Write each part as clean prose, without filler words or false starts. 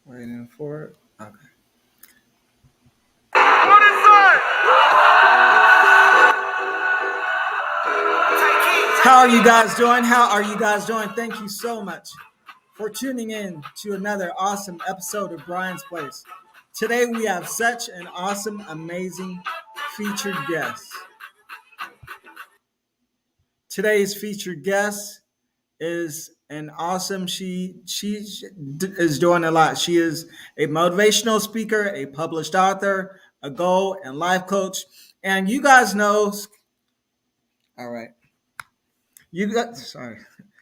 Waiting for it. Okay. How are you guys doing? How are you guys doing? Thank you so much for tuning in to another awesome episode of Brian's Place. Today we have such an awesome, amazing featured guest. Today's featured guest is an awesome. Is doing a lot. She is a motivational speaker, a published author, a goal and life coach, and you guys know. All right. Sorry.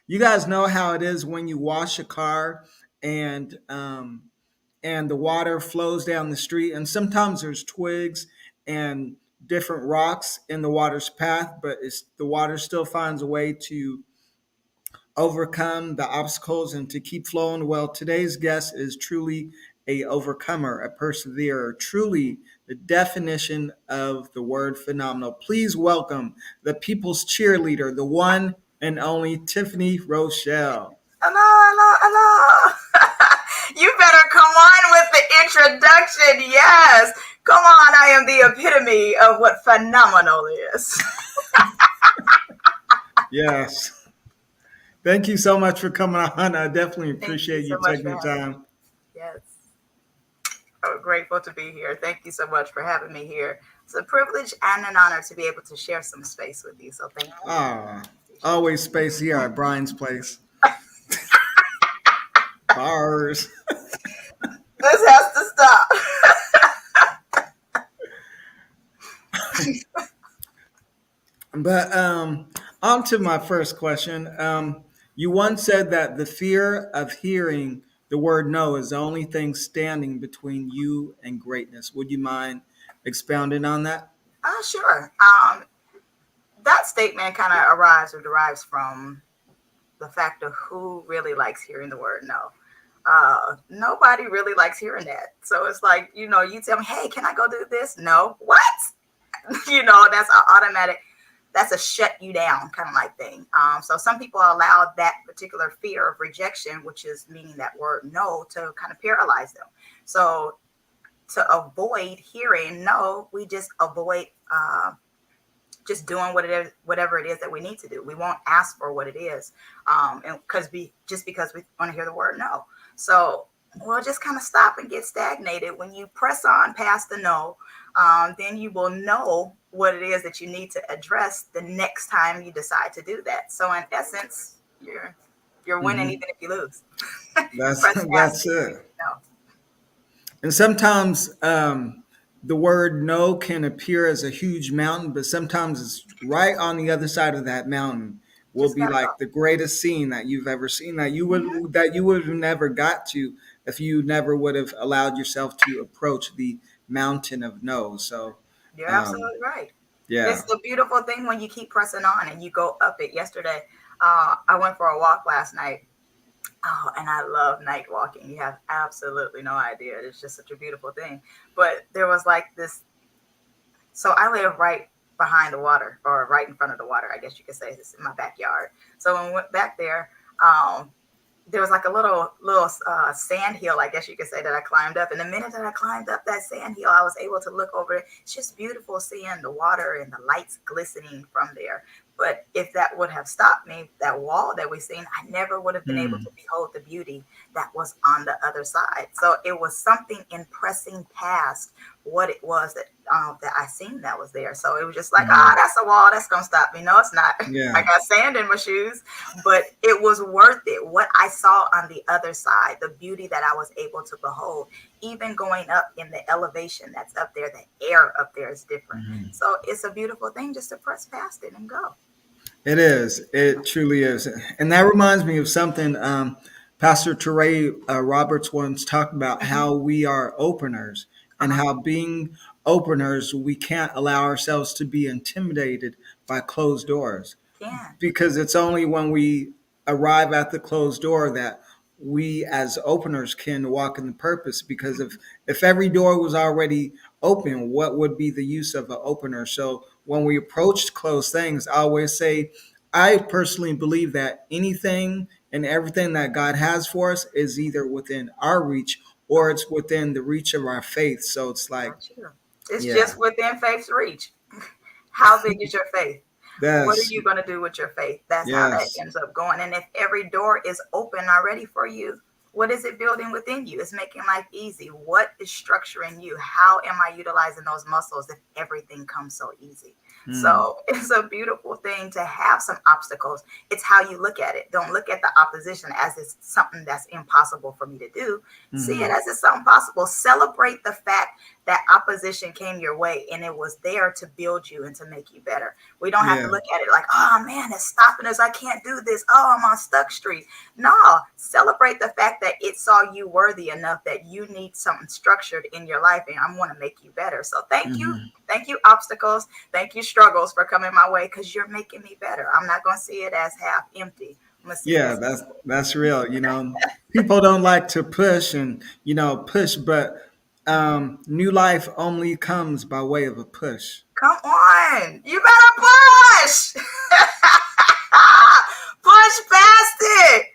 You guys know how it is when you wash a car and and the water flows down the street, and sometimes there's twigs and different rocks in the water's path, but the water still finds a way to overcome the obstacles and to keep flowing. Well, today's guest is truly a overcomer, a perseverer, truly the definition of the word phenomenal. Please welcome the people's cheerleader, the one and only Tiffany Rochelle. Hello. You better come on with the introduction. Yes. Come on. I am the epitome of what phenomenal is. Yes. Thank you so much for coming on. I definitely appreciate Thank you so much taking for the having me. time. Yes. I'm grateful to be here. Thank you so much for having me here. It's a privilege and an honor to be able to share some space with you. So thank you. Ah, always space here at Brian's Place. Bars. This has to stop. But on to my first question. You once said that the fear of hearing the word no is the only thing standing between you and greatness. Would you mind expounding on that? Sure. That statement kind of arrives or derives from the fact of who really likes hearing the word no. Nobody really likes hearing that. So it's like, you tell me, hey, can I go do this? No. What? That's an automatic, that's a shut you down kind of like thing. So some people allow that particular fear of rejection, which is meaning that word no, to kind of paralyze them. So to avoid hearing no, we just avoid just doing whatever it is that we need to do. We won't ask for what it is, and because we want to hear the word no. So we'll just kind of stop and get stagnated. When you press on past the no, then you will know what it is that you need to address the next time you decide to do that. So in essence, you're winning even if you lose. That's Press past that's it. no. And sometimes the word no can appear as a huge mountain, but sometimes it's right on the other side of that mountain will Just be gotta go. like the greatest scene that you've ever seen Mhm. that you would have never got to if you never would have allowed yourself to approach the mountain of no. So You're um, absolutely right. yeah. It's the beautiful thing when you keep pressing on and you go up it. Yesterday, I went for a walk last night. Oh, and I love night walking. You have absolutely no idea. It's just such a beautiful thing. But there was like this. So I live right behind the water, or right in front of the water, I guess you could say. It's in my backyard. So when we went back there, um, there was like a little sand hill, I guess you could say, that I climbed up. And the minute that I climbed up that sand hill, I was able to look over it. It's just beautiful seeing the water and the lights glistening from there. But if that would have stopped me, that wall that we seen, I never would have been able Hmm. to behold the beauty that was on the other side. So it was something in pressing past what it was that I seen that was there. So it was just like, Hmm. that's a wall that's gonna stop me. No, it's not. I Yeah. got sand in my shoes, but it was worth it. What I saw on the other side, the beauty that I was able to behold, even going up in the elevation that's up there, the air up there is different. Mhm. So it's a beautiful thing just to press past it and go. It is. It truly is. And that reminds me of something Pastor Teray Roberts once talked about Hmm. how we are openers and Uh-huh. how being openers, we can't allow ourselves to be intimidated by closed doors Can. because it's only when we arrive at the closed door that we as openers can walk in the purpose, because if every door was already open, what would be the use of an opener? So when we approach closed things, I always say I personally believe that anything and everything that God has for us is either within our reach or it's within the reach of our faith. So it's like, Got you. It's yeah, just within faith's reach. How big is your faith? What are that's you going to do with your faith? That's how that yes, ends up going. And if every door is open already for you, what is it building within you? It's making life easy. What is structuring you? How am I utilizing those muscles if everything comes so easy? mm, So it's a beautiful thing to have some obstacles. It's how you look at it. Don't look at the opposition as it's something that's impossible for me to do. See it hmm, as it's something possible. Celebrate the fact that opposition came your way and it was there to build you and to make you better. We don't have yeah, to look at it like, oh man, it's stopping us. I can't do this. Oh, I'm on stuck street. No, celebrate the fact that it saw you worthy enough that you need something structured in your life and I'm going to make you better. So thank you. hmm, Thank you, obstacles. Thank you, struggles, for coming my way because you're making me better. I'm not going to see it as half empty. I'm going to see it yeah. as That's real. People don't like to push and push, but new life only comes by way of a push. come on. You better push. Push past it.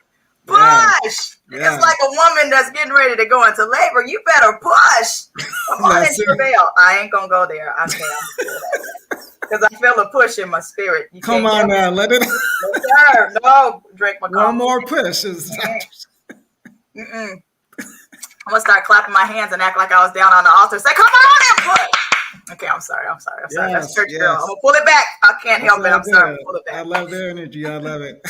Yeah, Push. It's yeah. like a woman that's getting ready to go into labor. You better push. Come on and That's it. travail. I ain't gonna go there. Okay, I'm gonna pull that back. Because I feel a push in my spirit. You Come can't on help now, it. let it. No, sir. No, drink my One coffee. more push is. Mm-mm. I'm gonna start clapping my hands and act like I was down on the altar. Say, come on and push. Okay, I'm sorry. I'm sorry. I'm sorry. That's Yes, church girl. I'm yes. gonna pull it back. I can't It's help it. all I'm sorry. good. Pull it I back. love their energy. I love it.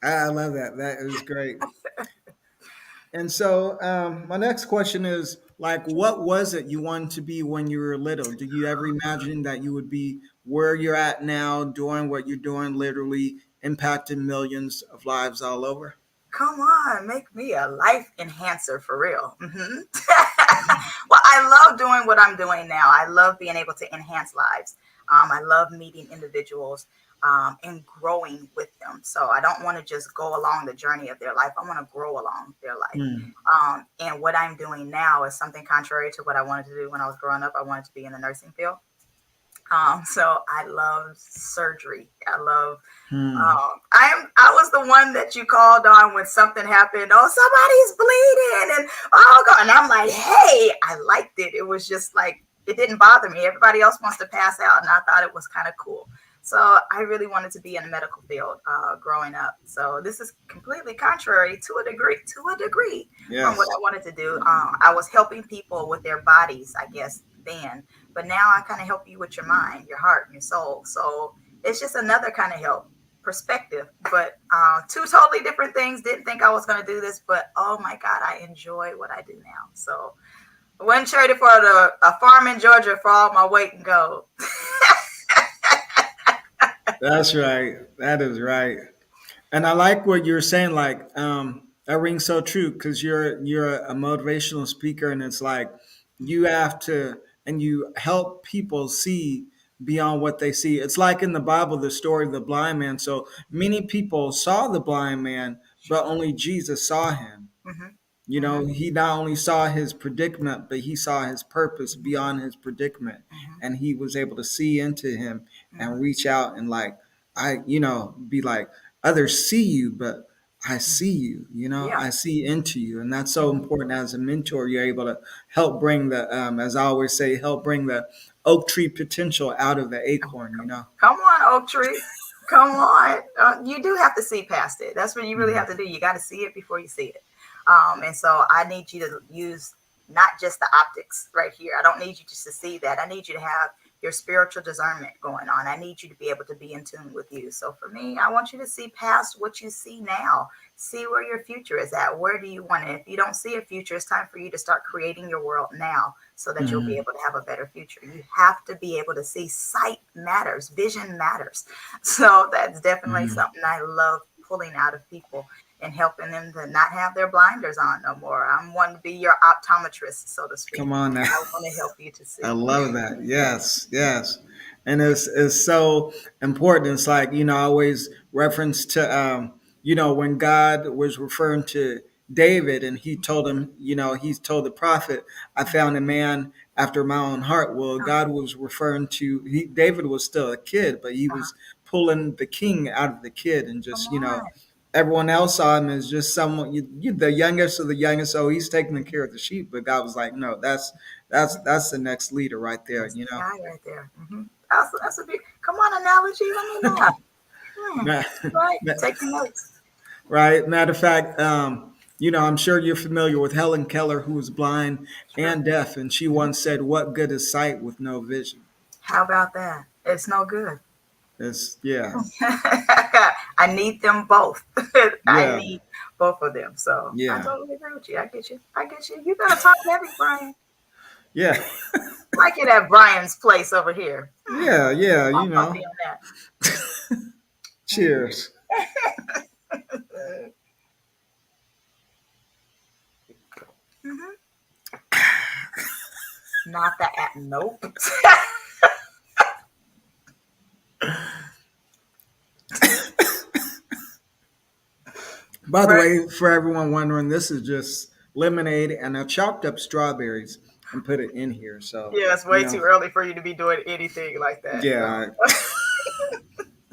I love that. That is great. And so, my next question is like, what was it you wanted to be when you were little? Did you ever imagine that you would be where you're at now, doing what you're doing, literally impacting millions of lives all over? Come on, make me a life enhancer for real. Well, I love doing what I'm doing now. I love being able to enhance lives. I love meeting individuals and growing with them. So I don't want to just go along the journey of their life. I want to grow along their life. Hmm. And what I'm doing now is something contrary to what I wanted to do when I was growing up. I wanted to be in the nursing field. So I love surgery. I love Hmm. I was the one that you called on when something happened. Oh, somebody's bleeding, and oh god, and I'm like, hey, I liked it. It was just like it didn't bother me. Everybody else wants to pass out, and I thought it was kind of cool. So I really wanted to be in the medical field growing up. So this is completely contrary to a degree from what Yes. I wanted to do. I was helping people with their bodies, I guess then, but now I kind of help you with your mind, your heart, and your soul. So it's just another kind of help perspective, but two totally different things. Didn't think I was going to do this, but oh my god, I enjoy what I do now. So I wouldn't trade it for a farm in Georgia for all my weight and gold. That's right. That is right. And I like what you're saying. Like, that rings so true because you're a motivational speaker, and it's like you have to, and you help people see beyond what they see. It's like in the Bible, the story of the blind man. So many people saw the blind man, but only Jesus saw him. Hmm. He not only saw his predicament, but he saw his purpose Hmm. beyond his predicament. Hmm. And he was able to see into him and Hmm. reach out and like, be like, others see you, but I see you, Yeah. I see into you. And that's so Hmm. important as a mentor. You're able to help bring as I always say, help bring the oak tree potential out of the acorn. Come on, Oak Tree. Come on. You do have to see past it. That's what you really have Mhm. to do. You got to see it before you see it. And so I need you to use not just the optics right here. I don't need you just to see that. I need you to have your spiritual discernment going on. I need you to be able to be in tune with you. So for me, I want you to see past what you see now. See where your future is at. Where do you want it? If you don't see a future, it's time for you to start creating your world now so that you'll be Mhm. able to have a better future. You have to be able to see. Sight matters, vision matters. So that's definitely Mhm. something I love pulling out of people and helping them to not have their blinders on no more. I'm wanting to be your optometrist, so to speak. Come on now. I want to help you to I see. love that. Yes, yes. And it's so important. It's like, I always reference to, when God was referring to David and he told him, he told the prophet, I found a man after my own heart. Well, Uh-huh. God was referring to, David was still a kid, but he Uh-huh. was pulling the king out of the kid and Come just, on. everyone else saw him as just someone, the youngest of the youngest. So he's taking care of the sheep. But God was like, no, that's the next leader right there. That's the guy right there. That's a big. Come on, analogy. Let me know. Ma- Right. ma- Taking notes. right. Matter of fact, I'm sure you're familiar with Helen Keller, who was blind Sure. and deaf, and she Mhm. once said, "What good is sight with no vision?" How about that? It's no good. It's yeah, I need them both. I yeah, need both of them. So I yeah, totally agree with you. I get you. I get you. You gotta talk heavy, Brian. yeah, Like it at Brian's place over here. yeah, yeah. All puffy on that. Cheers. Mhm. Not the app. Nope. By the Right. way, for everyone wondering, this is just lemonade, and I chopped up strawberries and put it in here. So, Yeah, it's way too early for you to be doing anything like that. yeah,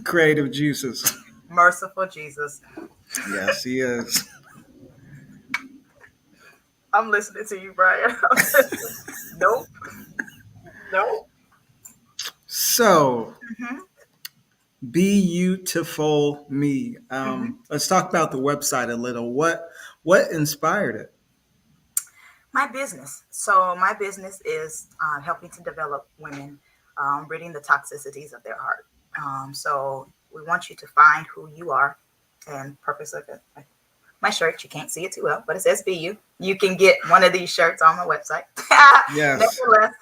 creative juices. Merciful Jesus. Yes, he is. I'm listening to you, Brian. Nope. Nope. So, Hmm. beautiful me. Hmm. Let's talk about the website a little. What inspired it? My business. So my business is helping to develop women, ridding the toxicities of their heart. So we want you to find who you are and purpose of it. My shirt, you can't see it too well, but it says "Be You." You can get one of these shirts on my website. Yes. Nevertheless,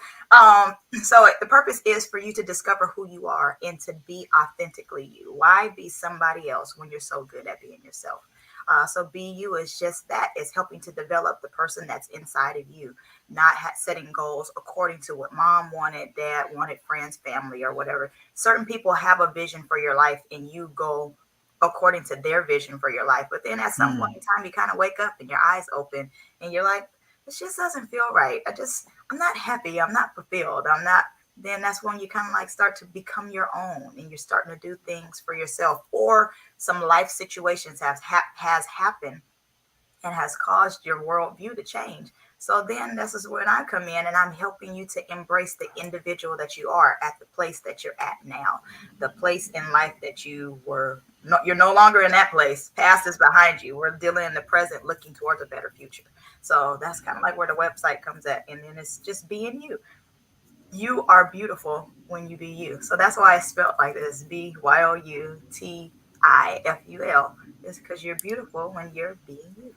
so the purpose is for you to discover who you are and to be authentically you. Why be somebody else when you're so good at being yourself? So be you is just that. It's helping to develop the person that's inside of you, not setting goals according to what mom wanted, dad wanted, friends, family, or whatever. Certain people have a vision for your life, and you go according to their vision for your life. But then at some point Mm, in time, you kind of wake up and your eyes open, and you're like, this just doesn't feel right. I'm not happy. I'm not fulfilled. I'm not. Then that's when you kind of like start to become your own, and you're starting to do things for yourself, or some life situations has happened and has caused your worldview to change. So then this is when I come in and I'm helping you to embrace the individual that you are at the place that you're at now, the place in life that you were. No, you're no longer in that place. Past is behind you. We're dealing in the present, looking towards a better future. So that's kind of like where the website comes at. And then it's just being you. You are beautiful when you be you. So that's why I spelled like this: BYOUTIFUL. It's because you're beautiful when you're being you.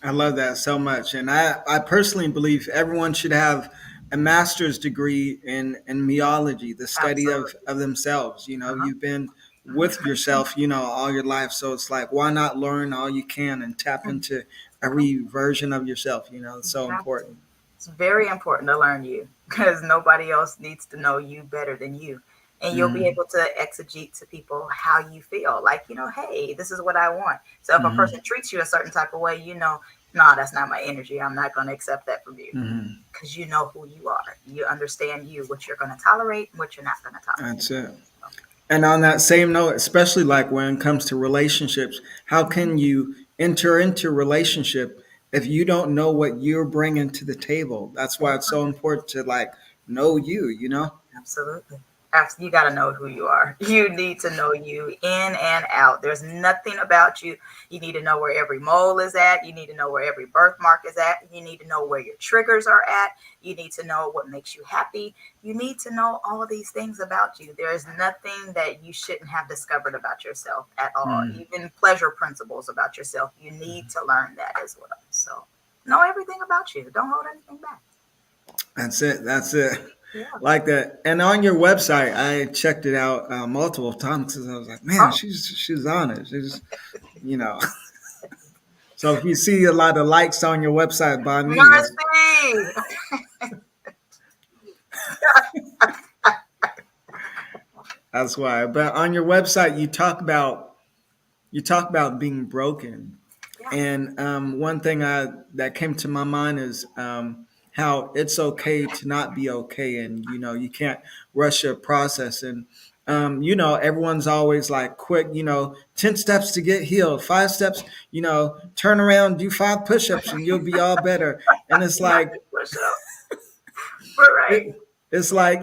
I love that so much, and I personally believe everyone should have a master's degree in meology, the study Absolutely. of themselves. Uh-huh. You've been with Uh-huh. yourself, all your life, so it's like why not learn all you can and tap into Uh-huh. every version of yourself. It's You so have to. important. It's very important to learn you because nobody else needs to know you better than you. And you'll be Hmm. able to exegete to people how you feel. Like, hey, this is what I want. So if a Hmm. person treats you a certain type of way, no, that's not my energy. I'm not going to accept that from you Hmm. because you know who you are. You understand you, what you're going to tolerate, and what you're not going to tolerate. That's it. And on that same note, especially like when it comes to relationships, how Mhm. can you enter into a relationship if you don't know what you're bringing to the table? That's why it's so important to like know you. Absolutely. You got to know who you are. You need to know you in and out. There's nothing about you. You need to know where every mole is at. You need to know where every birthmark is at. You need to know where your triggers are at. You need to know what makes you happy. You need to know all of these things about you. There is nothing that you shouldn't have discovered about yourself at all. Mm, Even pleasure principles about yourself. You need to learn that as well. So know everything about you. Don't hold anything back. that's it. That's it. Yeah. Like that. And on your website, I checked it out multiple times because I was like, man, Oh, she's on it. You know. So if you see a lot of likes on your website by me, Mercy. that's why. But on your website, you talk about being broken. Yeah, And one thing that came to my mind is how it's okay to not be okay, and you can't rush a process. And Everyone's always like quick, 10 steps to get healed, 5 steps, turn around, do 5 push-ups and you'll be all better. And it's Not like, the push up, but right. it's like,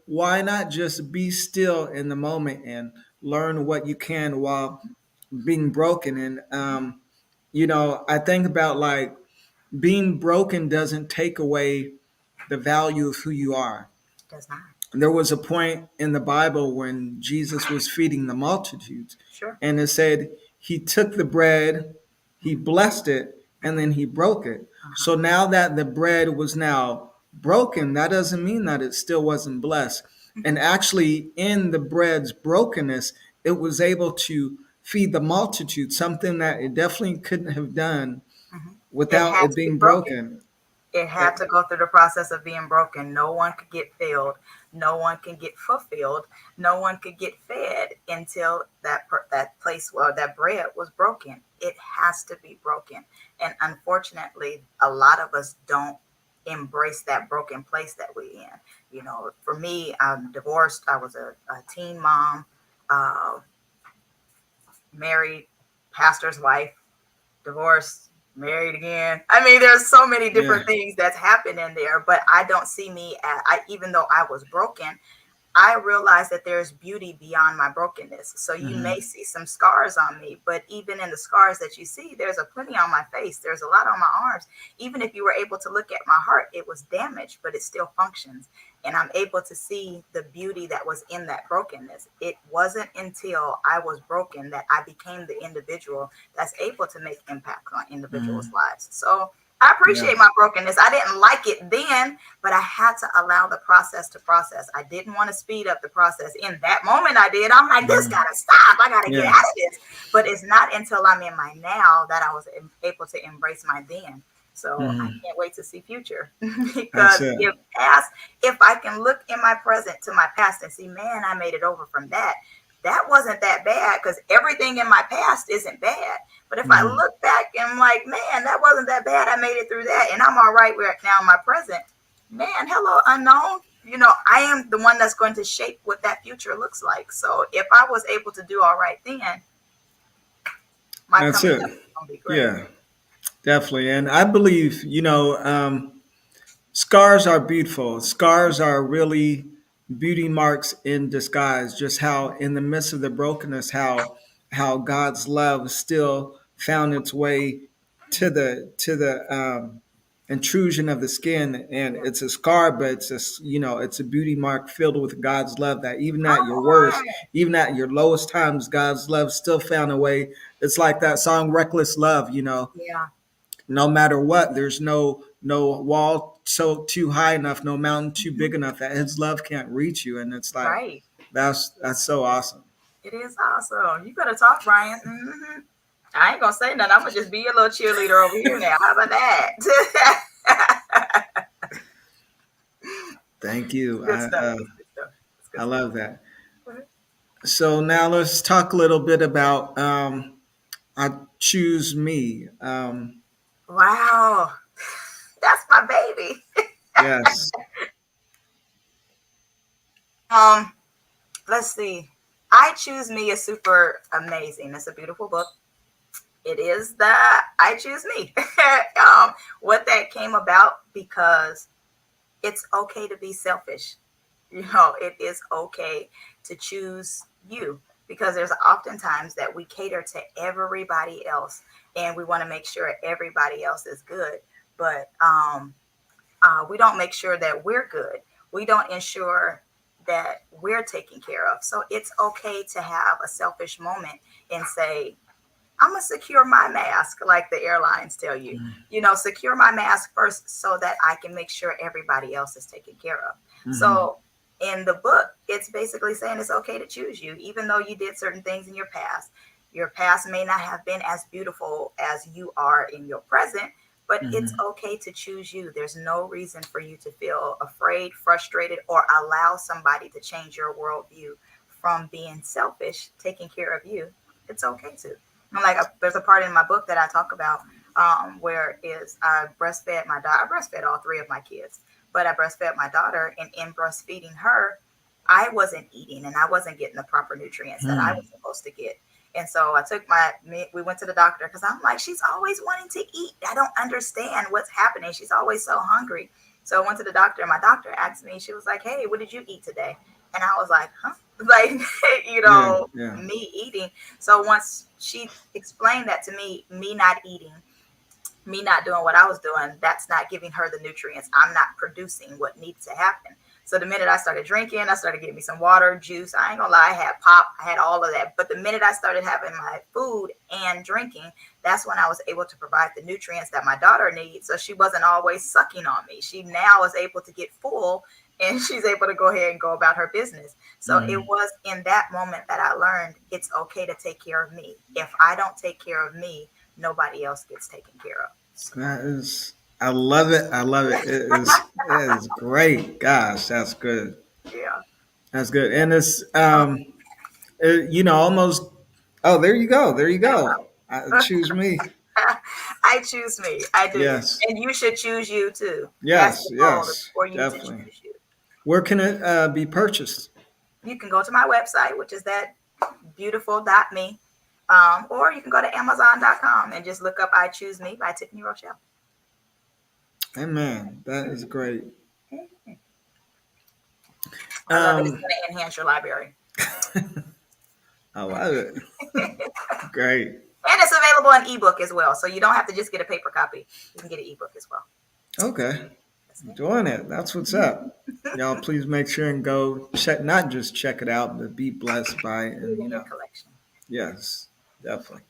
why not just be still in the moment and learn what you can while being broken? And, I think about like being broken doesn't take away the value of who you are. Does not. There was a point in the Bible when Jesus was feeding the multitudes, Sure. and it said he took the bread, he Mhm. blessed it, and then he broke it. Uh-huh. So now that the bread was now broken, that doesn't mean that it still wasn't blessed. And Mhm. actually, in the bread's brokenness, it was able to feed the multitude, something that it definitely couldn't have done Mhm. It without had it to be being broken. broken. It had It- to go through the process of being broken. No one could get filled. No one can get fulfilled. No one could get fed until that place where that bread was broken. It has to be broken. And unfortunately, a lot of us don't embrace that broken place that we're in. For me, I'm divorced. I was a teen mom, uh, married, pastor's wife, divorced, married again. I mean, there's so many yeah. different things that's happened in there, but I don't see me as even though I was broken, I realize that there's beauty beyond my brokenness. So you may Hmm. see some scars on me, but even in the scars that you see, there's a plenty on my face. There's a lot on my arms. Even if you were able to look at my heart, it was damaged, but it still functions. And I'm able to see the beauty that was in that brokenness. It wasn't until I was broken that I became the individual that's able to make impact on individuals' Hmm. lives. So I Yeah. appreciate my brokenness. I didn't like it then, but I had to allow the process to process. I didn't want to speed up the process. In that moment, I did. I'm like, this Hmm. gotta stop. I gotta get Yeah. out of this. But it's not until I'm in my now that I was able to embrace my then. So I Hmm. can't wait to see future That's because it. if I can look in my present to my past and see, man, I made it over from that. That wasn't that bad because everything in my past isn't bad. But if I Hmm. look back and I'm like, man, that wasn't that bad. I made it through that and I'm all right right now in my present. Man, hello, unknown. I am the one that's going to shape what that future looks like. So if I was able to do all right then, my That's coming it. up is going to be great. Yeah, definitely. And I believe, scars are beautiful. Scars are really beauty marks in disguise. Just how, in the midst of the brokenness, how God's love still found its way to the intrusion of the skin, and Yeah. it's a scar, but it's a beauty mark filled with God's love. That even Come at your worst, on. even at your lowest times, God's love still found a way. It's like that song "Reckless Love." Yeah. No matter what, there's no wall so too high enough, no mountain too Mhm. big enough that his love can't reach you. And it's like Right. that's so awesome. It is awesome. You better talk, Brian. I ain't gonna say nothing. I'm gonna just be your little cheerleader over here now. How about that? Thank It's you. good I stuff. It's good stuff. It's good I stuff. love that. So now let's talk a little bit about I choose me. Wow, that's my baby. Yes. Um, let's see. I Choose Me is super amazing. It's a beautiful book. It is the I Choose Me. What that came about because it's okay to be selfish. It is okay to choose you because there's oftentimes that we cater to everybody else and we want to make sure everybody else is good, but we don't make sure that we're good. We don't ensure that we're taken care of. So it's okay to have a selfish moment and say, I'm gonna secure my mask, like the airlines tell you. Secure my mask first so that I can make sure everybody else is taken care of. Hmm. So in the book, it's basically saying it's okay to choose you, even though you did certain things in your past. Your past may not have been as beautiful as you are in your present, but it's Hmm. okay to choose you. There's no reason for you to feel afraid, frustrated, or allow somebody to change your worldview from being selfish, taking care of you. It's okay to. I'm like, there's a part in my book that I talk about where is I breastfed my daughter. I breastfed all three of my kids, but I breastfed my daughter, and in breastfeeding her, I wasn't eating and I wasn't getting the proper nutrients that I Hmm. was supposed to get. And so I took my, we went to the doctor because I'm like, she's always wanting to eat. I don't understand what's happening. She's always so hungry. So I went to the doctor and my doctor asked me, she was like, hey, what did you eat today? And I was like, huh? Like, Yeah, yeah. me eating. So once she explained that to me not eating, me not doing what I was doing, that's not giving her the nutrients. I'm not producing what needs to happen. So the minute I started drinking, I started getting me some water, juice. I ain't gonna lie, I had pop, I had all of that. But the minute I started having my food and drinking, that's when I was able to provide the nutrients that my daughter needs. So she wasn't always sucking on me. She now is able to get full and she's able to go ahead and go about her business. So it Hmm. was in that moment that I learned it's okay to take care of me. If I don't take care of me, nobody else gets taken care of. So That is, I love it. I love it. It is great. Gosh, that's good. yeah. That's good. And it's, almost. Oh, there you go. There you go. Choose me. I choose me. I do. Yes. And you should choose you too. That's Yes. the goal is Yes. for you to Definitely. choose you. Where can it be purchased? You can go to my website, which is that beautiful.me. Or you can go to Amazon.com and just look up I Choose Me by Tiffany Rochelle. Amen. That is great. I love it. It's Um, going to enhance your library. I love it. And Great. it's available in ebook as well. So you don't have to just get a paper copy. You can get an ebook as well. Okay. That's it. Doing it. That's what's up. Y'all, please make sure and go check, not just check it out, but be blessed by it. Put it And, in your collection. yes, definitely.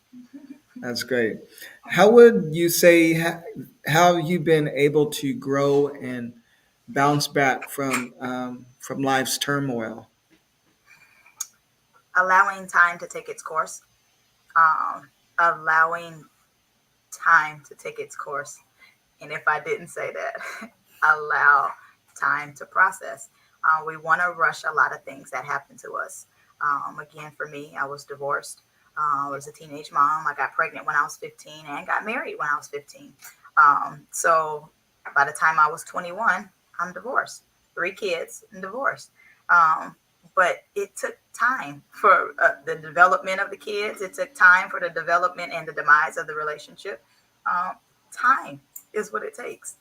That's great. How would you say, how have you been able to grow and bounce back from life's turmoil? Allowing time to take its course. Allowing time to take its course. And if I didn't say that, allow time to process. We want to rush a lot of things that happen to us. Again, for me, I was divorced. I was a teenage mom. I got pregnant when I was 15 and got married when I was 15. So by the time I was 21, I'm divorced. 3 kids and divorced. Um, but it took time for the development of the kids. It took time for the development and the demise of the relationship. Um, Time is what it takes.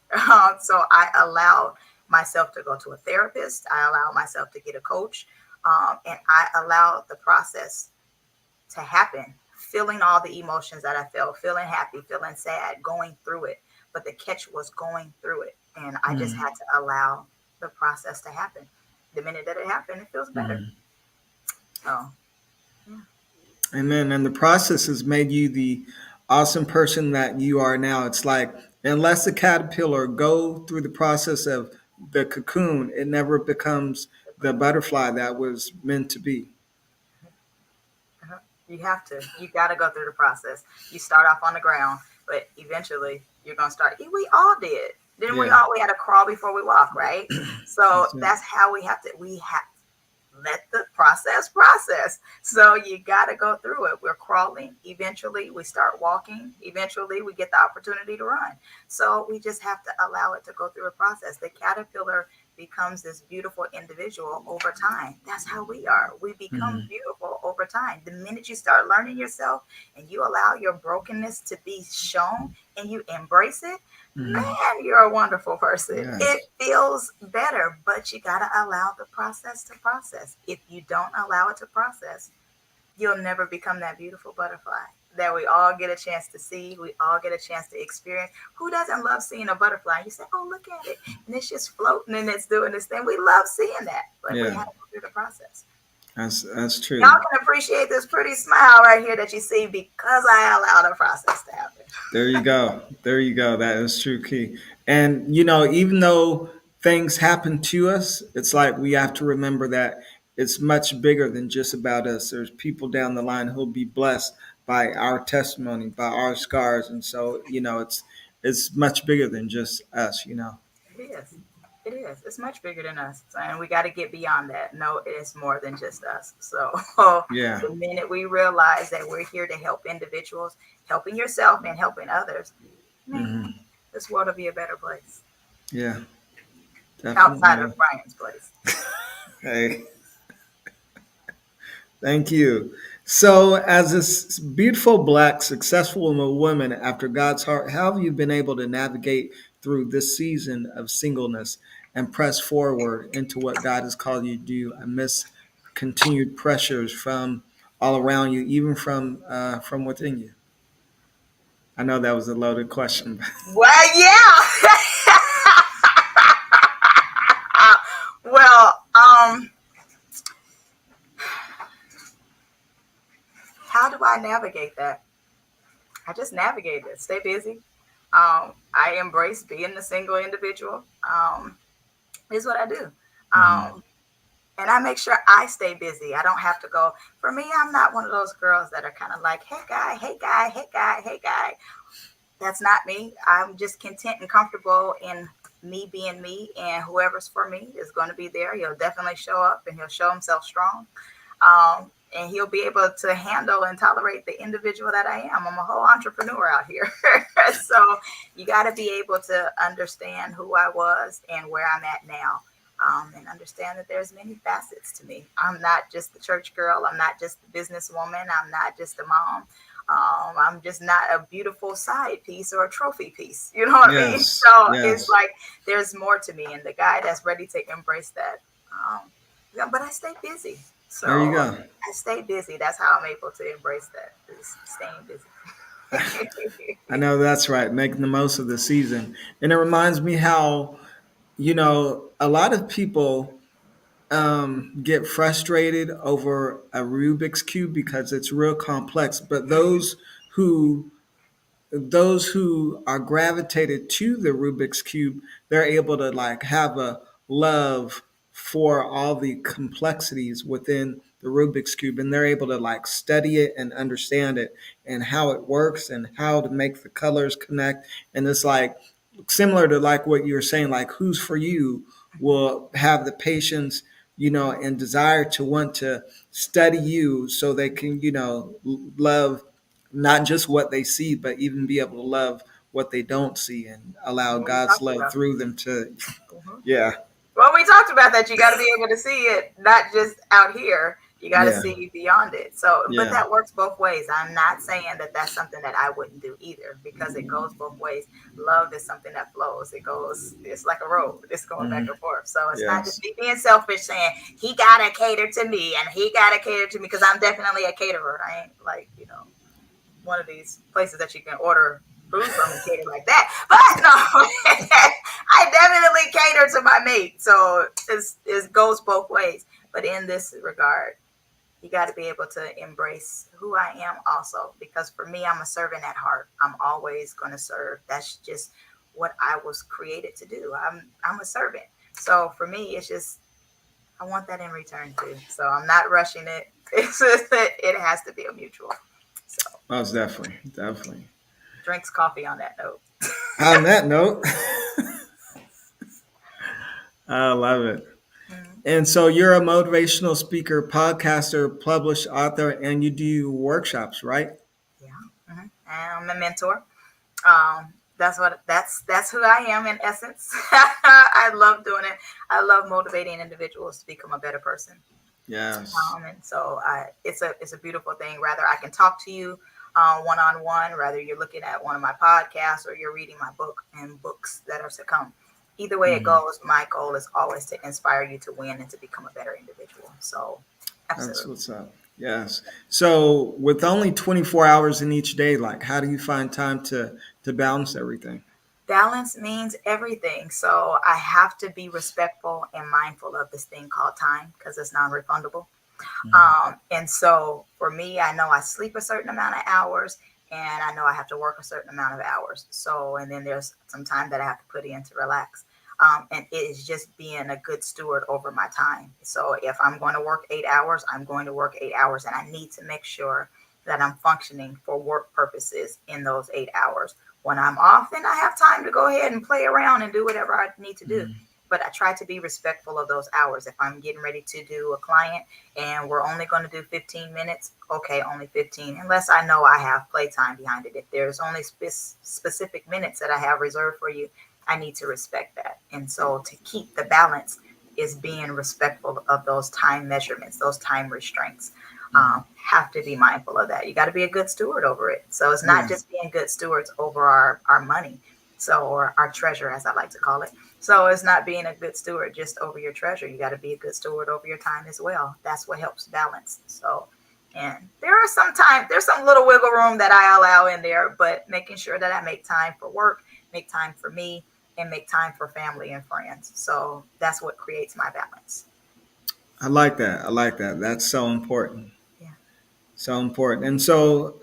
So I allow myself to go to a therapist. I allow myself to get a coach. And I allow the process to happen, feeling all the emotions that I felt, feeling happy, feeling sad, going through it. But the catch was going through it. And I just Mm, had to allow the process to happen. The minute that it happened, it feels better. mm. So, yeah. Amen. And the process has made you the awesome person that you are now. It's like, unless the caterpillar go through the process of the cocoon, it never becomes the butterfly that was meant to be. Uh-huh. You have to. You got to go through the process. You start off on the ground, but eventually you're gonna start. We all did. Then Yeah. we had to crawl before we walk, right? So That's it. that's how we have to. We have let the process. So you got to go through it. We're crawling. Eventually, we start walking. Eventually, we get the opportunity to run. So we just have to allow it to go through a process. The caterpillar becomes this beautiful individual over time. That's how we are. We become Mhm. beautiful over time. The minute you start learning yourself and you allow your brokenness to be shown and you embrace it, Mhm. man, you're a wonderful person. It Yes. feels better, but you got to allow the process to process. If you don't allow it to process, you'll never become that beautiful butterfly that we all get a chance to see. We all get a chance to experience. Who doesn't love seeing a butterfly? You say, oh, look at it. And it's just floating and it's doing this thing. We love seeing that, but we Yeah. have to go through the process. That's Y'all true. can appreciate this pretty smile right here that you see because I allowed the process to happen. There you go. There you go. That is true key. And even though things happen to us, it's like we have to remember that it's much bigger than just about us. There's people down the line who'll be blessed by our testimony, by our scars, and so it's much bigger than just us. It is. It is. It's much bigger than us. So, and we got to get beyond that. No, it is more than just us. So Yeah. the minute we realize that we're here to help individuals, helping yourself and helping others, man, Hmm. this world will be a better place Yeah. outside Definitely. of Brian's place. Hey. Thank you. So, as this beautiful, black, successful woman after God's heart, how have you been able to navigate through this season of singleness and press forward into what God has called you to do amidst continued pressures from all around you, even from within you? I know that was a loaded question. Well, yeah. well, how do I navigate that? I just navigate it. Stay busy. I embrace being the single individual. Is what I do. Mhm. Um, and I make sure I stay busy. I don't have to go. For me, I'm not one of those girls that are kind of like, hey guy, hey guy, hey guy, hey guy. That's not me. I'm just content and comfortable in me being me, and whoever's for me is going to be there. He'll definitely show up and he'll show himself strong. And he'll be able to handle and tolerate the individual that I am. I'm a whole entrepreneur out here. So you got to be able to understand who I was and where I'm at now. And understand that there's many facets to me. I'm not just the church girl. I'm not just the businesswoman. I'm not just a mom. I'm just not a beautiful side piece or a trophy piece. You know what I mean? Yes, So it's yes. like there's more to me, and the guy that's ready to embrace that. Yeah, but I stay busy. So There you go. I stay busy. That's how I'm able to embrace that. Is staying busy. I know that's right. Making the most of the season. And it reminds me how, a lot of people get frustrated over a Rubik's Cube because it's real complex. But who those who are gravitated to the Rubik's cube, they're able to like have a love for all the complexities within the Rubik's cube, and they're able to like study it and understand it and how it works and how to make the colors connect. And it's like similar to like what you were saying, like who's for you will have the patience, and desire to want to study you so they can, love not just what they see, but even be able to love what they don't see and allow What we God's talked love about. through them to, Mhm. yeah, Well, we talked about that. You got to be able to see it, not just out here. You got to yeah, see beyond it. So, but yeah, that works both ways. I'm not saying that that's something that I wouldn't do either, because it goes both ways. Love is something that flows. It goes. It's like a road. It's going back mhm, and forth. So it's not just yes, me being selfish, saying he gotta cater to me and he gotta cater to me, because I'm definitely a caterer. I ain't like one of these places that you can order food from and cater like that. But no, I definitely cater to my mate. So it goes both ways. But in this regard, you got to be able to embrace who I am also. Because for me, I'm a servant at heart. I'm always going to serve. That's just what I was created to do. I'm a servant. So for me, it's just I want that in return too. So I'm not rushing it. It's just that it has to be a mutual. So most definitely, definitely. drinks coffee on that note. On that note, I love it. Mhm. And so you're a motivational speaker, podcaster, published author, and you do workshops, right? Yeah. And I'm a mentor. That's who I am in essence. I love doing it. I love motivating individuals to become a better person. Yes, And so it's a beautiful thing. Rather I can talk to you one on one, rather you're looking at one of my podcasts or you're reading my book and books that are to come. Either way it hmm, goes, my goal is always to inspire you to win and to become a better individual. So that's absolutely. what's up. Yes. So with only 24 hours in each day, like how do you find time to balance everything? Balance means everything. So I have to be respectful and mindful of this thing called time, because it's non-refundable. Mhm. And so for me, I know I sleep a certain amount of hours and I know I have to work a certain amount of hours. So, and then there's some time that I have to put in to relax. And it is just being a good steward over my time. So if I'm going to work 8 hours, I'm going to work 8 hours, and I need to make sure that I'm functioning for work purposes in those 8 hours. When I'm off, then I have time to go ahead and play around and do whatever I need to do. Mhm. But I try to be respectful of those hours. If I'm getting ready to do a client and we're only going to do 15 minutes, okay, only 15, unless I know I have playtime behind it. If there's only specific minutes that I have reserved for you, I need to respect that. And so to keep the balance is being respectful of those time measurements, those time restraints. have to be mindful of that. You got to be a good steward over it. So it's not Yeah. just being good stewards over our money, so, or our treasure, as I like to call it. So it's not being a good steward just over your treasure. You got to be a good steward over your time as well. That's what helps balance. So, and there's some little wiggle room that I allow in there, but making sure that I make time for work, make time for me, and make time for family and friends. So that's what creates my balance. I like that. I like that. That's so important. Yeah. So important. And so,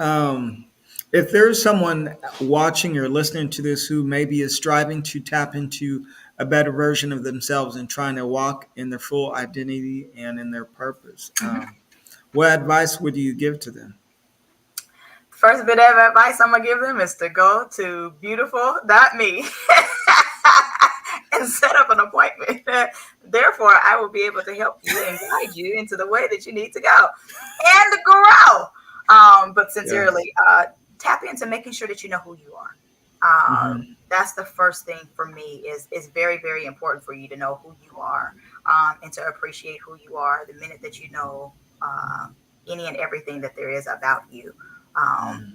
if there's someone watching or listening to this who maybe is striving to tap into a better version of themselves and trying to walk in their full identity and in their purpose, Mhm. what advice would you give to them? First bit of advice I'm gonna give them is to go to beautiful.me and set up an appointment. Therefore, I will be able to help you and guide you into the way that you need to go and grow. But Yes. sincerely, tap into making sure that you know who you are. Hmm. That's the first thing for me is very, very important for you to know who you are, and to appreciate who you are the minute that you know any and everything that there is about you. um, Hmm.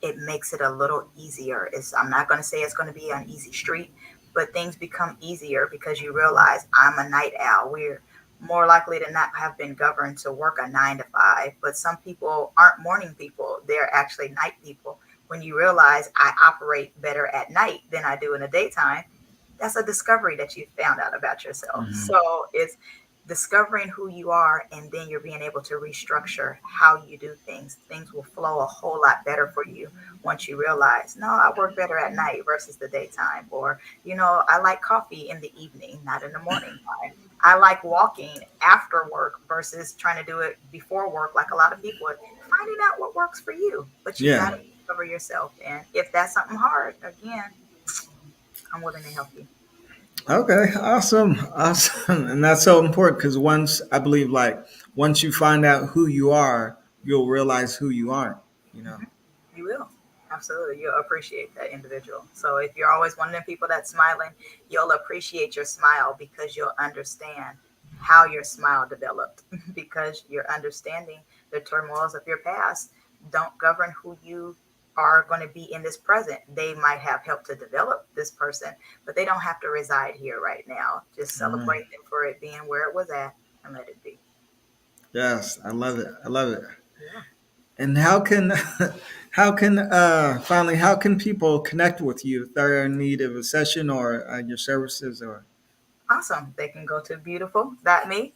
it makes it a little easier. I'm not going to say it's going to be an easy street, but things become easier because you realize I'm a night owl. We're more likely to not have been governed to work a 9 to 5, but some people aren't morning people. They're actually night people. When you realize I operate better at night than I do in the daytime, that's a discovery that you found out about yourself. Hmm. So it's discovering who you are, and then you're being able to restructure how you do things. Things will flow a whole lot better for you once you realize, no, I work better at night versus the daytime. Or, I like coffee in the evening, not in the morning time. I like walking after work versus trying to do it before work, like a lot of people. Finding out what works for you, but you got Yeah. to discover yourself. And if that's something hard, again, I'm willing to help you. Okay. Awesome. Awesome. And that's so important because I believe, like, once you find out who you are, you'll realize who you aren't, you know? Mhm. You will. Absolutely. You'll appreciate that individual. So if you're always one of the people that's smiling, you'll appreciate your smile because you'll understand how your smile developed because you're understanding the turmoils of your past don't govern who you are going to be in this present. They might have helped to develop this person, but they don't have to reside here right now. Just All right. celebrate them for it being where it was at and let it be. Yes. I love it. I love it. Yeah. And how can people connect with you if they're in need of a session or your services or Awesome. They can go to beautiful.me.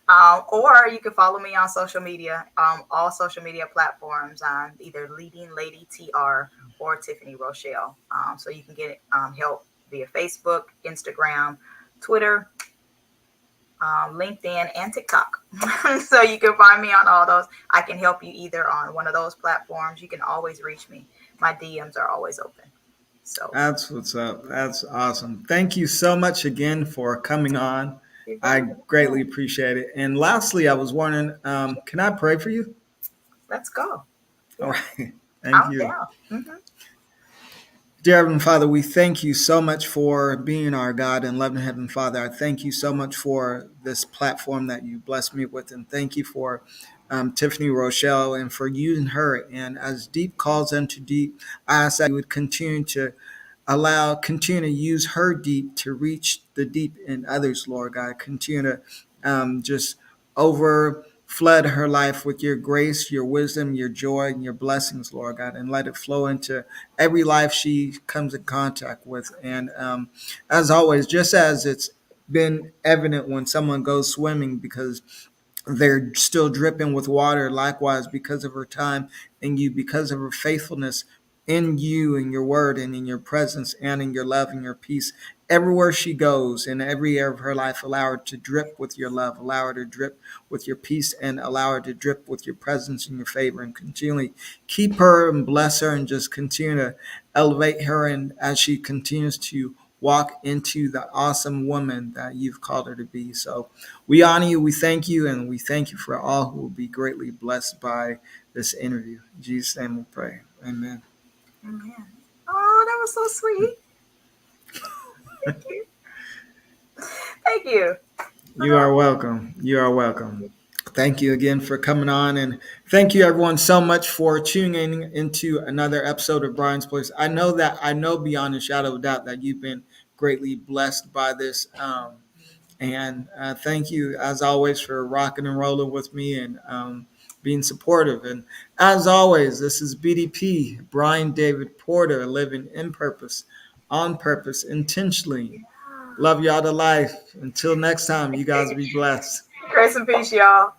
Or you can follow me on social media, all social media platforms, on either Leading Lady TR or Tiffany Rochelle. So you can get help via Facebook, Instagram, Twitter, LinkedIn, and TikTok. So you can find me on all those. I can help you either on one of those platforms. You can always reach me. My DMs are always open. So that's what's up. That's awesome. Thank you so much again for coming on. you're I very greatly welcome. appreciate it. And lastly, I was wondering, can I pray for you? Let's go. All Yeah, right. Thank I'm you. down. Dear Heavenly Father, we thank you so much for being our God and loving Heavenly Father. I thank you so much for this platform that you blessed me with, and thank you for Tiffany Rochelle and for using her. And as deep calls unto deep, I ask that you would continue to use her deep to reach the deep in others, Lord God. Continue to just over flood her life with your grace, your wisdom, your joy, and your blessings, Lord God, and let it flow into every life she comes in contact with. And as always, just as it's been evident when someone goes swimming because they're still dripping with water, likewise, because of her time in you, because of her faithfulness in you and your word and in your presence and in your love and your peace. Everywhere she goes, in every area of her life, allow her to drip with your love, allow her to drip with your peace, and allow her to drip with your presence and your favor, and continually keep her and bless her and just continue to elevate her, and as she continues to walk into the awesome woman that you've called her to be. So we honor you, we thank you, and we thank you for all who will be greatly blessed by this interview. In Jesus' name we pray. Amen. Amen. Oh, that was so sweet. Thank you. Thank you. You are welcome. You are welcome. Thank you again for coming on, and thank you everyone so much for tuning into another episode of Brian's Place. I know beyond a shadow of doubt that you've been greatly blessed by this. And thank you, as always, for rocking and rolling with me and being supportive. And as always, this is BDP, Brian David Porter, living in purpose, on purpose, intentionally. Love y'all to life. Until next time, you guys be blessed. Grace and peace, y'all.